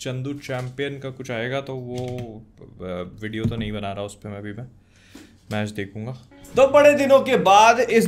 Chandu champion का कुछ आएगा तो वो वीडियो तो नहीं बना रहा उस पर मैं अभी मैच देखूंगा। तो बड़े दिनों के बाद इस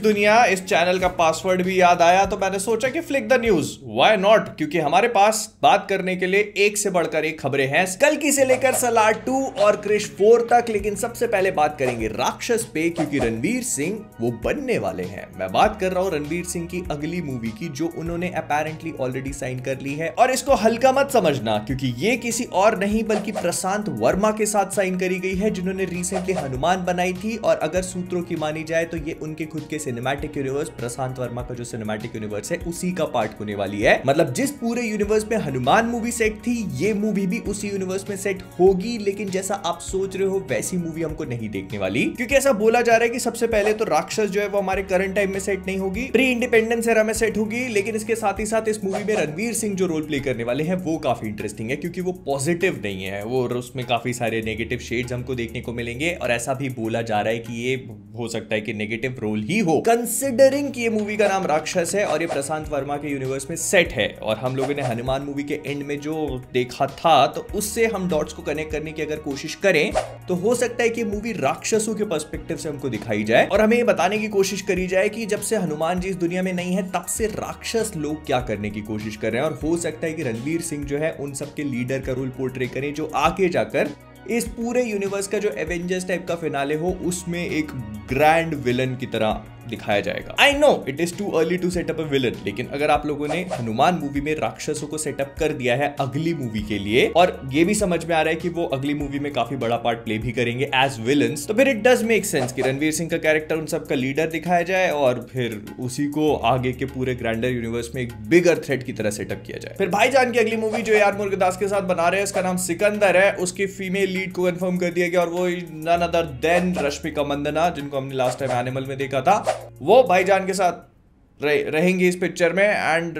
चैनल का पासवर्ड भी याद आया तो मैंने सोचा कि flick the news, why not, क्योंकि हमारे पास बात करने के लिए एक से बढ़कर एक खबरें हैं, कल्कि से लेकर सलार 2 और क्रिश 4 तक। लेकिन सबसे पहले बात करेंगे राक्षस पे, क्योंकि रणवीर सिंह वो बनने वाले हैं। मैं बात कर रहा हूं रणवीर सिंह की अगली मूवी की, जो उन्होंने अपेरेंटली ऑलरेडी साइन कर ली है। और इसको हल्का मत समझना, क्योंकि ये किसी और नहीं बल्कि प्रशांत वर्मा के साथ साइन करी गई है, जिन्होंने रिसेंटली हनुमान बनाई थी। और अगर सूत्रों की मानी जाए तो ये उनके खुद के सिनेमैटिक यूनिवर्स, प्रशांत वर्मा का जो सिनेमैटिक यूनिवर्स है उसी का पार्ट होने वाली है। मतलब जिस पूरे यूनिवर्स में हनुमान मूवी सेट थी, ये मूवी भी उसी यूनिवर्स में सेट होगी। लेकिन जैसा आप सोच रहे हो वैसी मूवी हमको नहीं देखने वाली, क्योंकि ऐसा बोला जा रहा है कि सबसे पहले तो राक्षस जो है वो हमारे करंट टाइम में सेट नहीं होगी, प्री इंडिपेंडेंस एरा में सेट होगी। लेकिन इसके साथ ही साथ इस मूवी में रणवीर सिंह जो रोल प्ले करने वाले हैं वो काफी इंटरेस्टिंग है, क्योंकि वो पॉजिटिव नहीं है, वो उसमें काफी सारे नेगेटिव शेड्स हमको देखने को मिलेंगे। और ऐसा भी बोला जा रहा है कि ये हो सकता है कि नेगेटिव रोल ही हो, कंसिडरिंग कि ये मूवी का नाम राक्षस है और ये प्रशांत वर्मा के यूनिवर्स में सेट है। और हम लोगों ने हनुमान मूवी के एंड में जो देखा था, तो उससे हम डॉट्स को कनेक्ट करने की अगर कोशिश करें तो हो सकता है कि मूवी राक्षसों के पर्सपेक्टिव से हमको दिखाई जाए और हमें ये बताने की कोशिश करी जाए कि जब से हनुमान जी इस दुनिया में नहीं है तब से राक्षस लोग क्या करने की कोशिश कर रहे हैं। और हो सकता है कि रणवीर सिंह जो है उन सबके लीडर का रोल पोर्ट्रे करें, जो आगे जाकर इस पूरे यूनिवर्स का जो एवेंजर्स टाइप का फिनाले हो उसमें एक ग्रैंड विलन की तरह दिखाया जाएगा। I know it is too early to set up a villain, लेकिन अगर आप लोगों ने हनुमान मूवी में राक्षसों को सेटअप कर दिया है अगली मूवी के लिए, और ये भी समझ में आ रहा है कि वो अगली मूवी में काफी बड़ा पार्ट प्ले भी करेंगे एज विलन्स, तो फिर इट डज मेक सेंस कि रणवीर सिंह का कैरेक्टर उन सबका लीडर दिखाया जाए और फिर उसी को आगे के पूरे ग्रैंडर यूनिवर्स में एक बिगर थ्रेट की तरह सेटअप किया जाए। फिर भाईजान की अगली मूवी जो यार मुर्गदास के साथ बना रहे हैं, उसका नाम सिकंदर है, उसकी फीमेल लीड को कंफर्म कर दिया गया और वो none other than Rashmika Mandhana, जिनको हमने लास्ट टाइम एनिमल में देखा था, वो भाईजान के साथ रहेंगी इस पिक्चर में। And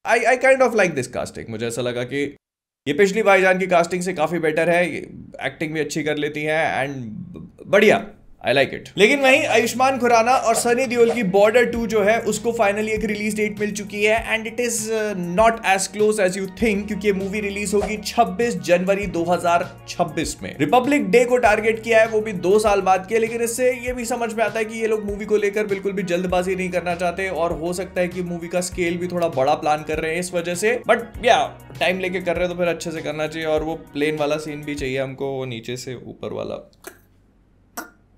I kind of like this casting. मुझे ऐसा लगा कि ये पिछली भाईजान की कास्टिंग से काफी बेटर है, एक्टिंग भी अच्छी कर लेती है एंड बढ़िया, आई लाइक इट। लेकिन वहीं आयुष्मान खुराना और सनी देओल की बॉर्डर 2 जो है उसको फाइनली एक रिलीज डेट मिल चुकी है and it is not as close as you think, क्योंकि मूवी रिलीज होगी 26 जनवरी 2026 में। रिपब्लिक डे को टारगेट किया है, वो भी 2 साल बाद किया। लेकिन इससे ये भी समझ में आता है कि ये लोग मूवी को लेकर बिल्कुल भी जल्दबाजी नहीं करना चाहते और हो सकता है कि मूवी का स्केल भी थोड़ा बड़ा प्लान कर रहे हैं इस वजह से। बट या टाइम लेके कर रहे हैं तो फिर अच्छे से करना चाहिए। और वो प्लेन वाला सीन भी चाहिए हमको, नीचे से ऊपर वाला।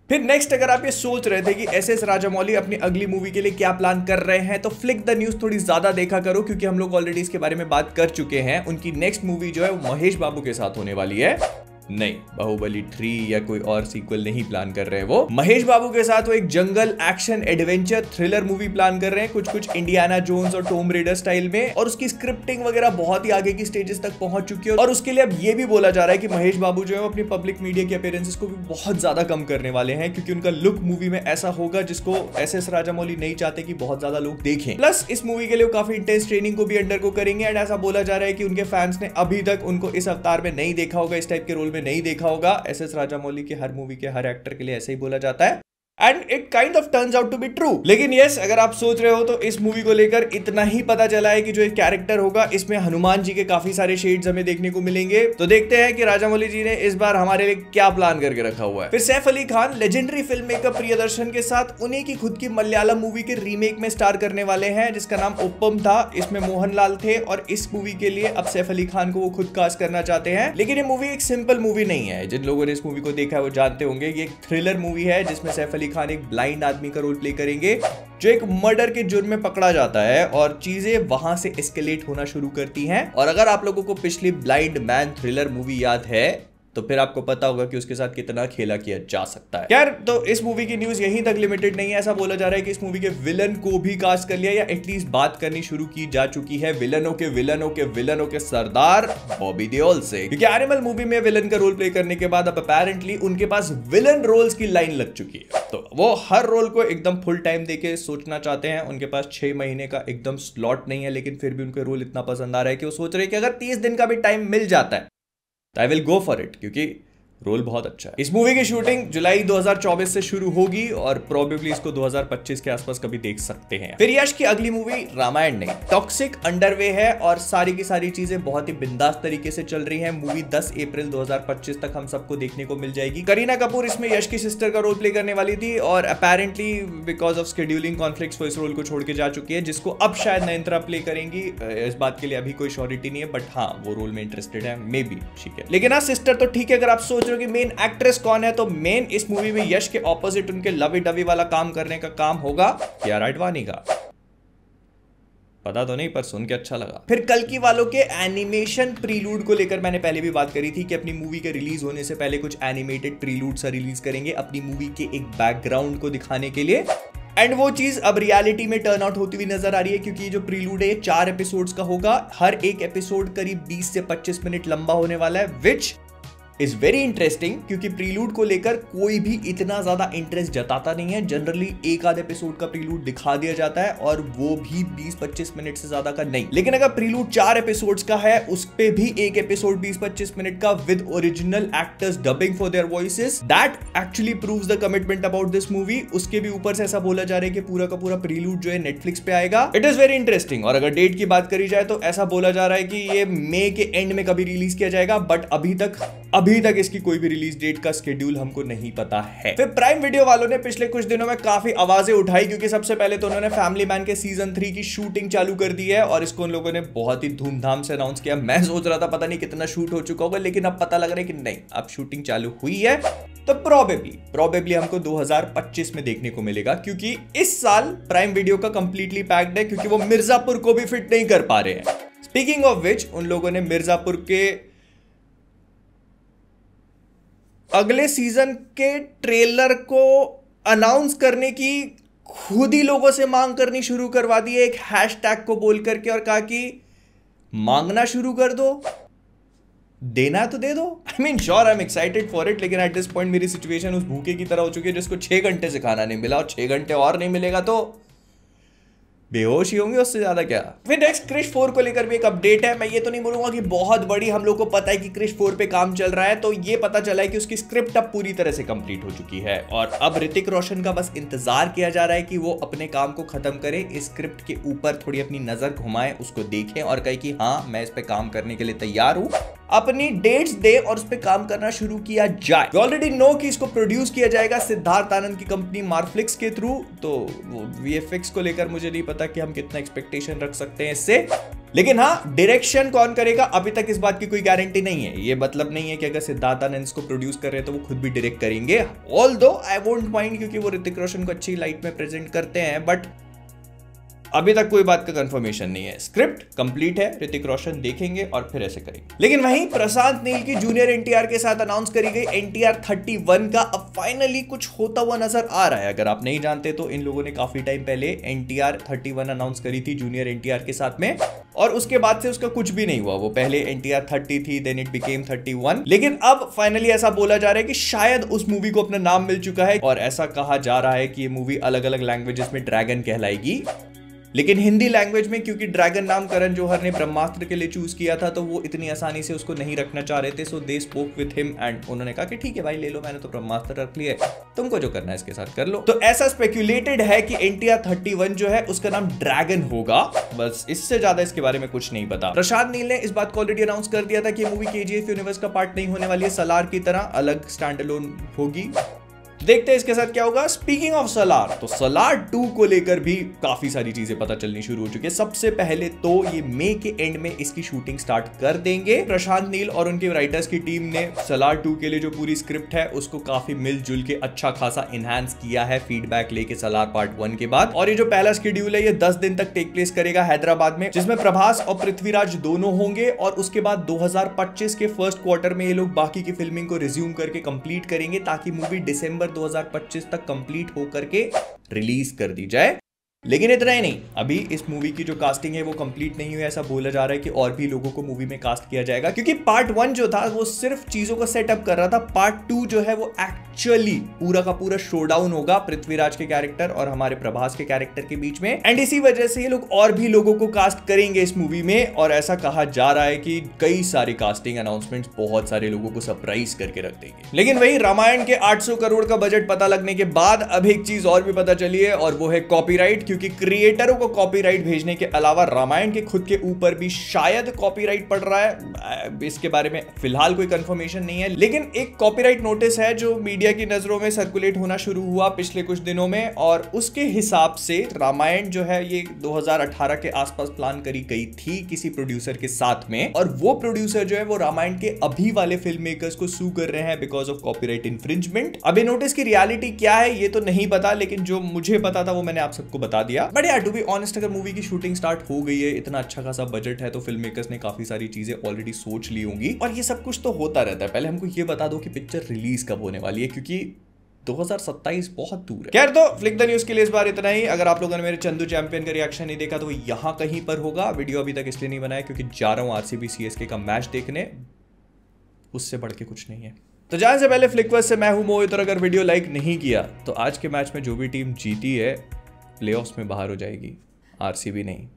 फिर नेक्स्ट, अगर आप ये सोच रहे थे कि एस राजामौली अपनी अगली मूवी के लिए क्या प्लान कर रहे हैं, तो फ्लिक द न्यूज थोड़ी ज्यादा देखा करो, क्योंकि हम लोग ऑलरेडी इसके बारे में बात कर चुके हैं। उनकी नेक्स्ट मूवी जो है वो महेश बाबू के साथ होने वाली है। नहीं, बाहुबली 3 या कोई और सीक्वल नहीं प्लान कर रहे हैं वो। महेश बाबू के साथ वो एक jungle action adventure thriller movie plan कर रहे हैं, कुछ इंडियाना जोन्स और टॉम रेडर स्टाइल में। और उसकी स्क्रिप्टिंग वगैरह बहुत ही आगे की स्टेजेस तक पहुंच चुकी है। और उसके लिए अब ये भी बोला जा रहा है कि महेश बाबू जो है अपनी पब्लिक मीडिया के अपीयरेंसेस को भी बहुत ज्यादा कम करने वाले हैं, क्योंकि उनका लुक मूवी में ऐसा होगा जिसको एस राजामौली नहीं चाहते कि बहुत ज्यादा लोग देखें। प्लस इस मूवी के लिए काफी इंटेंस ट्रेनिंग को भी अंडरगो करेंगे एंड ऐसा बोला जा रहा है कि उनके फैंस ने अभी तक उनको इस अवतार में नहीं देखा होगा, इस टाइप के रोल में नहीं देखा होगा। एस राजामौली के हर मूवी के हर एक्टर के लिए ऐसे ही बोला जाता है and it kind of turns out to be true. लेकिन यस, अगर आप सोच रहे हो तो इस मूवी को लेकर इतना ही पता चला है कि जो एक कैरेक्टर होगा इसमें हनुमान जी के काफी सारे शेड्स हमें देखने को मिलेंगे। तो देखते हैं कि राजामौली जी ने इस बार हमारे लिए क्या प्लान करके रखा हुआ है। फिर Saif Ali Khan legendary film maker Priyadarshan के साथ उन्हीं की खुद की मलयालम मूवी के रीमेक में स्टार करने वाले हैं, जिसका नाम ओप्पम था। इसमें मोहनलाल थे और इस मूवी के लिए अब सैफ अली खान को वो खुद कास्ट करना चाहते हैं। लेकिन ये मूवी एक सिंपल मूवी नहीं है। जिन लोगों ने इस मूवी को देखा है वो जानते होंगे, ये एक थ्रिलर मूवी है जिसमें सैफ अली खान एक ब्लाइंड आदमी का रोल प्ले करेंगे जो एक मर्डर के जुर्म में पकड़ा जाता है और चीजें वहां से एस्केलेट होना शुरू करती हैं। और अगर आप लोगों को पिछली ब्लाइंड मैन थ्रिलर मूवी याद है तो फिर आपको पता होगा कि उसके साथ कितना खेला किया जा सकता है। यार, तो इस मूवी की न्यूज यहीं तक लिमिटेड नहीं है। ऐसा बोला जा रहा है कि इस मूवी के विलन को भी कास्ट कर लिया या एटलीस्ट बात करनी शुरू की जा चुकी है विलनों के सरदार बॉबी देओल से, क्योंकि एनिमल मूवी में विलन का रोल प्ले करने के बाद अब अपेरेंटली उनके पास विलन रोल्स की लाइन लग चुकी है। तो वो हर रोल को एकदम फुल टाइम देके सोचना चाहते हैं। उनके पास 6 महीने का एकदम स्लॉट नहीं है, लेकिन फिर भी उनके रोल इतना पसंद आ रहा है कि वो सोच रहे हैं कि अगर 30 दिन का भी टाइम मिल जाता है I will go for it, क्योंकि रोल बहुत अच्छा है। इस मूवी की शूटिंग जुलाई 2024 से शुरू होगी और प्रोबेबली इसको 2025 के आसपास कभी देख सकते हैं। फिर यश की अगली मूवी रामायण नहीं, टॉक्सिक अंडरवे है और सारी की सारी चीजें बहुत ही बिंदास तरीके से चल रही हैं। मूवी 10 अप्रैल 2025 तक हम सबको देखने को मिल जाएगी। करीना कपूर इसमें यश की सिस्टर का रोल प्ले करने वाली थी और apparently because of scheduling conflicts वो इस रोल को छोड़ के जा चुकी है, जिसको अब शायद नयनतारा प्ले करेंगी। इस बात के लिए अभी कोई श्योरिटी नहीं है, बट हाँ वो रोल में इंटरेस्टेड है, मे बी, ठीक है। लेकिन हाँ सिस्टर तो ठीक है। अगर आप सोच रहे हो कि मेन एक्ट्रेस कौन है, तो मेन इस मूवी में यश के ऑपोजिट उनके लवी डवी वाला काम करने का काम होगा कियारा आडवाणी का। पता तो नहीं पर सुन के अच्छा लगा। फिर कल्कि वालों के एनिमेशन प्रीलूड को लेकर मैंने पहले भी बात करी थी कि अपनी मूवी के रिलीज होने से पहले कुछ एनिमेटेड प्रीलूड सा रिलीज करेंगे अपनी मूवी के एक बैकग्राउंड को दिखाने के लिए। एंड वो चीज अब रियलिटी में टर्न आउट होती हुई नजर आ रही है, क्योंकि जो प्रीलूड है 4 एपिसोड्स का होगा। हर एक एपिसोड करीब 20 से 25 मिनट लंबा होने वाला है, विच इज वेरी इंटरेस्टिंग, क्योंकि प्रीलूड को लेकर कोई भी इतना ज्यादा इंटरेस्ट जताता नहीं है। जनरली एक आध एपिसोड का प्रीलूड दिखा दिया जाता है और वो भी 20-25 मिनट से ज्यादा का नहीं। लेकिन अगर प्रीलूड 4 एपिसोड्स का है, उस पे भी एक एपिसोड 20-25 मिनट का with original actors dubbing for their voices, that actually proves the commitment about this movie. उसके भी ऊपर से ऐसा बोला जा रहा है कि पूरा का पूरा प्रीलूड जो है नेटफ्लिक्स पे आएगा। It is very interesting. और अगर डेट की बात करी जाए तो ऐसा बोला जा रहा है कि ये मई के एंड में कभी रिलीज किया जाएगा, बट अभी तक इसकी कोई भी रिलीज डेट का शेड्यूल हमको नहीं पता है। फिर प्राइम वीडियो वालों ने पिछले कुछ दिनों में काफी आवाजें उठाई, क्योंकि सबसे पहले तो उन्होंने फैमिली मैन के सीजन 3 की शूटिंग चालू कर दी है और इसको उन लोगों ने बहुत ही धूमधाम से अनाउंस किया। मैं सोच रहा था पता नहीं कितना शूट हो चुका होगा, लेकिन अब पता लग रहा है कि नहीं, अब शूटिंग चालू हुई है। तो प्रोबेबली हमको 2025 में देखने को मिलेगा, क्योंकि इस साल प्राइम वीडियो का कंप्लीटली पैक्ड है, क्योंकि वो मिर्जापुर को भी फिट नहीं कर पा रहे हैं। स्पीकिंग ऑफ विच, उन लोगों ने मिर्जापुर के अगले सीजन के ट्रेलर को अनाउंस करने की खुद ही लोगों से मांग करनी शुरू करवा दी है, एक हैशटैग को बोल करके, और कहा कि मांगना शुरू कर दो, देना है तो दे दो। I mean sure I am excited for it, लेकिन एट दिस पॉइंट मेरी सिचुएशन उस भूखे की तरह हो चुकी है जिसको 6 घंटे से खाना नहीं मिला, और 6 घंटे और नहीं मिलेगा तो बेहोश ही होंगे, उससे ज्यादा क्या। फिर नेक्स्ट क्रिश 4 को लेकर भी एक अपडेट है। मैं ये तो नहीं बोलूंगा कि बहुत बड़ी, हम लोग को पता है कि क्रिश 4 पे काम चल रहा है, तो ये पता चला है कि उसकी स्क्रिप्ट अब पूरी तरह से कंप्लीट हो चुकी है और अब ऋतिक रोशन का बस इंतजार किया जा रहा है कि वो अपने काम को खत्म करे, इस स्क्रिप्ट के ऊपर थोड़ी अपनी नजर घुमाए, उसको देखें और कहे कि हाँ मैं इस पे काम करने के लिए तैयार हूं, अपनी डेट्स दे और उस पे काम करना शुरू किया जाए। वी ऑलरेडी नो कि इसको प्रोड्यूस किया जाएगा सिद्धार्थ आनंद की कंपनी मार्फ्लिक्स के थ्रू, तो वीएफएक्स को लेकर मुझे नहीं पता कि हम कितना एक्सपेक्टेशन रख सकते हैं इससे। लेकिन हाँ, डायरेक्शन कौन करेगा अभी तक इस बात की कोई गारंटी नहीं है। ये मतलब नहीं है कि अगर सिद्धार्थ आनंद इसको प्रोड्यूस कर रहे हैं तो वो खुद भी डायरेक्ट करेंगे, ऑल्दो आई वोंट माइंड, क्योंकि वो ऋतिक रोशन को अच्छी लाइट में प्रेजेंट करते हैं, बट अभी तक कोई बात का कंफर्मेशन नहीं है। स्क्रिप्ट कंप्लीट है, ऋतिक रोशन देखेंगे और फिर ऐसे करेंगे। लेकिन वहीं प्रशांत नील की जूनियर एनटीआर के साथ अनाउंस करी गई एनटीआर 31 का अब फाइनली कुछ होता हुआ नजर आ रहा है। अगर आप नहीं जानते तो इन लोगों ने काफी टाइम पहले एनटीआर 31 अनाउंस करी थी जूनियर एनटीआर के साथ में, और उसके बाद से उसका कुछ भी नहीं हुआ। वो पहले एनटीआर 30 थी, देन इट बिकेम 31, लेकिन अब फाइनली ऐसा बोला जा रहा है कि शायद उस मूवी को अपना नाम मिल चुका है, और ऐसा कहा जा रहा है कि ये मूवी अलग अलग लैंग्वेजेस में ड्रैगन कहलाएगी। लेकिन हिंदी लैंग्वेज में, क्योंकि ड्रैगन नाम करण जौहर ने ब्रह्मास्त्र के लिए चूज किया था, तो वो इतनी आसानी से उसको नहीं रखना चाह रहे थे, so they spoke with him and उन्होंने कहा कि ठीक है भाई ले लो, मैंने तो ब्रह्मास्त्र रख लिया है, तुमको जो करना है इसके साथ कर लो। तो ऐसा स्पेक्यूलेटेड है कि एनटीआर 31 जो है उसका नाम ड्रैगन होगा, बस इससे ज्यादा इसके बारे में कुछ नहीं पता। प्रशांत नील ने इस बात को ऑलरेडी अनाउंस कर दिया था कि मूवी केजीएफ यूनिवर्स का पार्ट नहीं होने वाली है, सलार की तरह अलग स्टैंड अलोन होगी। देखते हैं इसके साथ क्या होगा। स्पीकिंग ऑफ सलार, तो सलार 2 को लेकर भी काफी सारी चीजें पता चलनी शुरू हो चुकी है। सबसे पहले तो ये मई के एंड में इसकी शूटिंग स्टार्ट कर देंगे। प्रशांत नील और उनके राइटर्स की टीम ने सलार 2 के लिए जो पूरी स्क्रिप्ट है उसको काफी मिलजुल के अच्छा खासा इनहांस किया है, फीडबैक लेके सलार पार्ट 1 के बाद। और ये जो पहला शेड्यूल है ये 10 दिन तक टेक प्लेस करेगा हैदराबाद में, जिसमें प्रभास और पृथ्वीराज दोनों होंगे, और उसके बाद 2025 के फर्स्ट क्वार्टर में ये लोग बाकी की फिल्मिंग को रिज्यूम करके कंप्लीट करेंगे, ताकि मूवी दिसंबर 2025 तक कंप्लीट होकर के रिलीज कर दी जाए। लेकिन इतना ही नहीं, अभी इस मूवी की जो कास्टिंग है वो कंप्लीट नहीं हुई। ऐसा बोला जा रहा है कि और भी लोगों को मूवी में कास्ट किया जाएगा, क्योंकि पार्ट 1 जो था वो सिर्फ चीजों को सेटअप कर रहा था। पार्ट 2 जो है वो एक्चुअली पूरा का पूरा शोडाउन होगा पृथ्वीराज के कैरेक्टर और हमारे प्रभास के कैरेक्टर के बीच में। एंड इसी वजह से ये लोग और भी लोगों को कास्ट करेंगे इस मूवी में, और ऐसा कहा जा रहा है कि कई सारे कास्टिंग अनाउंसमेंट्स बहुत सारे लोगों को सरप्राइज करके रख देंगे। लेकिन वही रामायण के 800 करोड़ का बजट पता लगने के बाद अब एक चीज और भी पता चली है, और वो है कॉपीराइट। क्योंकि क्रिएटरों को कॉपीराइट भेजने के अलावा रामायण के खुद के ऊपर भी शायद कॉपीराइट पड़ रहा है। इसके बारे में फिलहाल कोई कंफर्मेशन नहीं है, लेकिन एक कॉपीराइट नोटिस है जो मीडिया की नजरों में सर्कुलेट होना शुरू हुआ पिछले कुछ दिनों में, और उसके हिसाब से रामायण जो है ये 2018 के आसपास प्लान करी गई थी किसी प्रोड्यूसर के साथ में, और वो प्रोड्यूसर जो है वो रामायण के अभी वाले फिल्म मेकर्स को सू कर रहे हैं बिकॉज ऑफ कॉपीराइट इंफ्रिंजमेंट। अभी नोटिस की रियलिटी क्या है ये तो नहीं पता, लेकिन जो मुझे पता था वो मैंने आप सबको बता दिया। बट यार टू बी ऑनेस्ट, अगर मूवी की शूटिंग स्टार्ट हो गई है, इतना अच्छा खासा बजट है, तो फिल्म मेकर्स ने काफी सारी चीजें ऑलरेडी सोच ली होंगी। और ये सब कुछ तो होता रहता है। पहले हमको ये बता दो कि पिक्चर रिलीज कब होने वाली है, क्योंकि 2027 बहुत दूर है। खैर, तो फ्लिक द न्यूज के लिए इस बार इतना ही। अगर आप लोगों ने मेरे चंदू चैंपियन का रिएक्शन नहीं देखा तो वो यहां कहीं पर होगा। वीडियो अभी तक इसलिए नहीं बनाया क्योंकि जा रहा हूं आरसीबी सीएसके का मैच देखने, उससे बढ़ के कुछ नहीं है। तो जाने से पहले फ्लिकवर्स से मैं हूं मोहित, और अगर वीडियो लाइक नहीं किया तो आज के मैच में जो भी टीम जीती है प्लेऑफ्स में बाहर हो जाएगी, आरसीबी नहीं।